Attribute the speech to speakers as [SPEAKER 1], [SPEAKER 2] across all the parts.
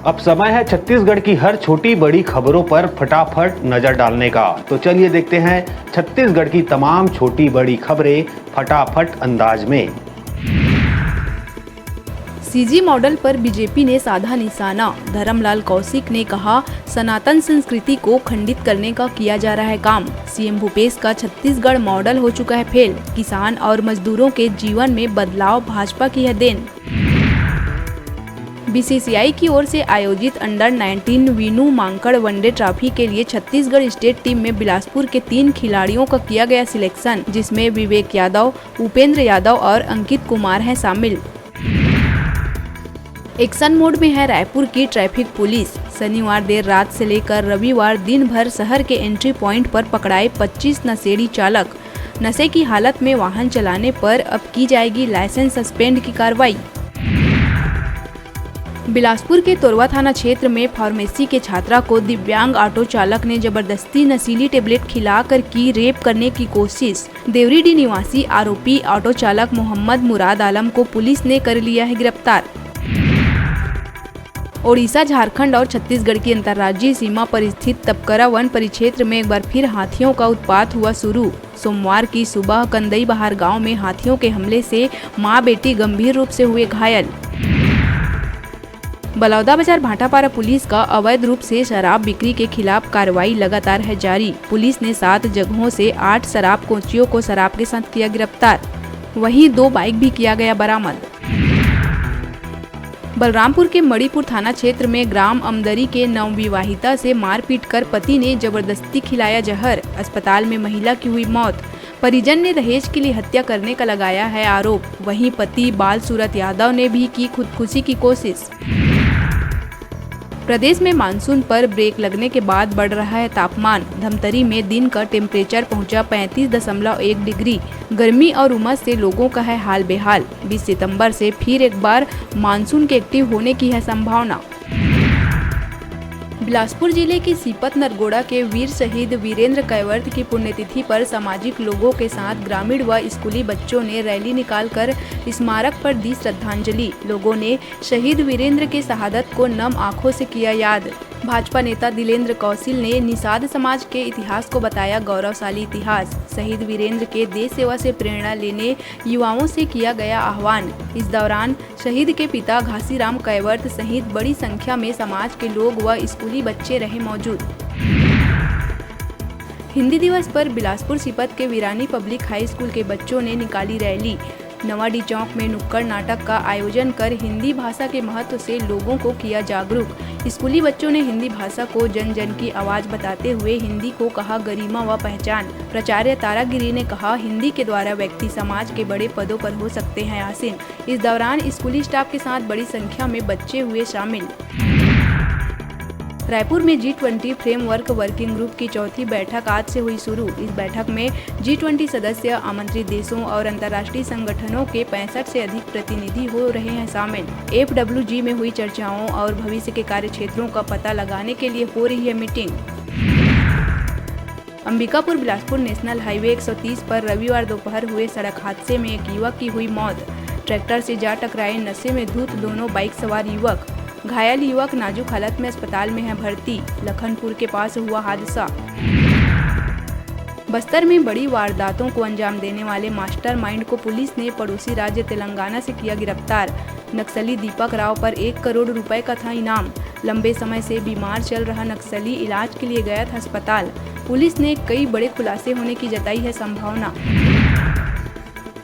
[SPEAKER 1] अब समय है छत्तीसगढ़ की हर छोटी बड़ी खबरों पर फटाफट नजर डालने का। तो चलिए देखते हैं छत्तीसगढ़ की तमाम छोटी बड़ी खबरें फटाफट अंदाज में।
[SPEAKER 2] सीजी मॉडल पर बीजेपी ने साधा निशाना। धर्मलाल कौशिक ने कहा, सनातन संस्कृति को खंडित करने का किया जा रहा है काम। सीएम भूपेश का छत्तीसगढ़ मॉडल हो चुका है फेल। किसान और मजदूरों के जीवन में बदलाव भाजपा की है देन। बीसीसीआई की ओर से आयोजित under 19 Vinoo Mankad one day trophy के लिए छत्तीसगढ़ स्टेट टीम में बिलासपुर के 3 खिलाड़ियों का किया गया सिलेक्शन, जिसमें विवेक यादव, उपेंद्र यादव और अंकित कुमार हैं शामिल। एक्शन मोड में है रायपुर की ट्रैफिक पुलिस। शनिवार देर रात से लेकर रविवार दिन भर शहर के एंट्री पॉइंट पर पकड़ाए 25 नशेड़ी चालक। नशे की हालत में वाहन चलाने पर अब की जाएगी लाइसेंस सस्पेंड की कार्रवाई। बिलासपुर के तोरवा थाना क्षेत्र में फार्मेसी के छात्रा को दिव्यांग ऑटो चालक ने जबरदस्ती नशीली टेबलेट खिलाकर की रेप करने की कोशिश। देवरीडी निवासी आरोपी ऑटो चालक मोहम्मद मुराद आलम को पुलिस ने कर लिया है गिरफ्तार। ओडिशा, झारखंड और छत्तीसगढ़ की अंतर्राज्यीय सीमा पर स्थित तपकरा वन परिक्षेत्र में एक बार फिर हाथियों का उत्पात हुआ शुरू। सोमवार की सुबह कंदई बहार गांव में हाथियों के हमले से मां बेटी गंभीर रूप से हुए घायल। बलौदाबाजार भाटापारा पुलिस का अवैध रूप से शराब बिक्री के खिलाफ कार्रवाई लगातार है जारी। पुलिस ने 7 जगहों से 8 शराब कोचियों को शराब के साथ किया गिरफ्तार। वहीं 2 बाइक भी किया गया बरामद। बलरामपुर के मणिपुर थाना क्षेत्र में ग्राम अमदरी के नवविवाहिता से मारपीट कर पति ने जबरदस्ती खिलाया जहर। अस्पताल में महिला की हुई मौत। परिजन ने दहेज के लिए हत्या करने का लगाया है आरोप। वहीं पति बाल सूरत यादव ने भी की खुदकुशी की कोशिश। प्रदेश में मानसून पर ब्रेक लगने के बाद बढ़ रहा है तापमान। धमतरी में दिन का टेम्परेचर पहुंचा 35.1 डिग्री। गर्मी और उमस से लोगों का है हाल बेहाल। 20 सितंबर से फिर एक बार मानसून के एक्टिव होने की है संभावना। बिलासपुर जिले के सीपत नरगोड़ा के वीर शहीद वीरेंद्र कैवर्त की पुण्यतिथि पर सामाजिक लोगों के साथ ग्रामीण व स्कूली बच्चों ने रैली निकालकर स्मारक पर दी श्रद्धांजलि। लोगों ने शहीद वीरेंद्र के शहादत को नम आंखों से किया याद। भाजपा नेता दिलेंद्र कौशिल ने निषाद समाज के इतिहास को बताया गौरवशाली इतिहास। शहीद वीरेंद्र के देश सेवा से प्रेरणा लेने युवाओं से किया गया आह्वान। इस दौरान शहीद के पिता घासीराम कैवर्त सहित बड़ी संख्या में समाज के लोग व स्कूली बच्चे रहे मौजूद। हिंदी दिवस पर बिलासपुर सीपत के वीरानी पब्लिक हाई स्कूल के बच्चों ने निकाली रैली। नवाडी चौक में नुक्कड़ नाटक का आयोजन कर हिंदी भाषा के महत्व से लोगों को किया जागरूक। स्कूली बच्चों ने हिंदी भाषा को जन जन की आवाज बताते हुए हिंदी को कहा गरिमा व पहचान। प्राचार्य तारागिरी ने कहा, हिंदी के द्वारा व्यक्ति समाज के बड़े पदों पर हो सकते हैं आसीन। इस दौरान स्कूली स्टाफ के साथ बड़ी संख्या में बच्चे हुए शामिल। रायपुर में G20 फ्रेमवर्क वर्किंग ग्रुप की चौथी बैठक आज से हुई शुरू। इस बैठक में G20 सदस्य, आमंत्रित देशों और अंतर्राष्ट्रीय संगठनों के 65 से अधिक प्रतिनिधि हो रहे हैं शामिल। FWG में हुई चर्चाओं और भविष्य के कार्य क्षेत्रों का पता लगाने के लिए हो रही है meeting. Ambikapur Bilaspur national highway 130 पर रविवार दोपहर हुए सड़क हादसे में एक युवक की हुई मौत। ट्रैक्टर से जा टकराए नशे में धुत दोनों बाइक सवार युवक। घायल युवक नाजुक हालत में अस्पताल में है भर्ती। लखनपुर के पास हुआ हादसा। बस्तर में बड़ी वारदातों को अंजाम देने वाले मास्टरमाइंड को पुलिस ने पड़ोसी राज्य तेलंगाना से किया गिरफ्तार। नक्सली दीपक राव पर 1 करोड़ रुपए का था इनाम। लंबे समय से बीमार चल रहा नक्सली इलाज के लिए गया था अस्पताल। पुलिस ने कई बड़े खुलासे होने की जताई है संभावना।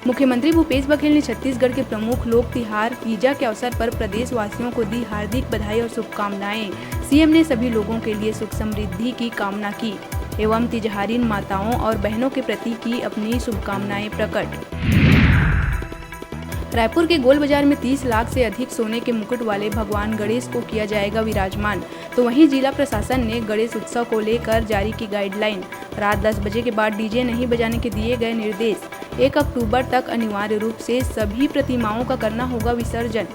[SPEAKER 2] मुख्यमंत्री भूपेश बघेल ने छत्तीसगढ़ के प्रमुख लोक त्योहार तीजा के अवसर पर प्रदेश वासियों को दी हार्दिक बधाई और शुभकामनाएं। सीएम ने सभी लोगों के लिए सुख समृद्धि की कामना की एवं तिजहारीन माताओं और बहनों के प्रति की अपनी शुभकामनाएं प्रकट। रायपुर के गोल बाजार में 30 लाख से अधिक सोने के मुकुट वाले भगवान गणेश को किया जाएगा विराजमान। तो वहीं जिला प्रशासन ने गणेश उत्सव को लेकर जारी की गाइडलाइन। रात 10 बजे के बाद डीजे नहीं बजाने के दिए गए निर्देश। 1 अक्टूबर तक अनिवार्य रूप से सभी प्रतिमाओं का करना होगा विसर्जन।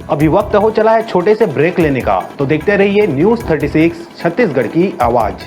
[SPEAKER 1] अभी वक्त हो चला है छोटे से ब्रेक लेने का, तो देखते रहिए न्यूज़ 36 छत्तीसगढ़ की आवाज।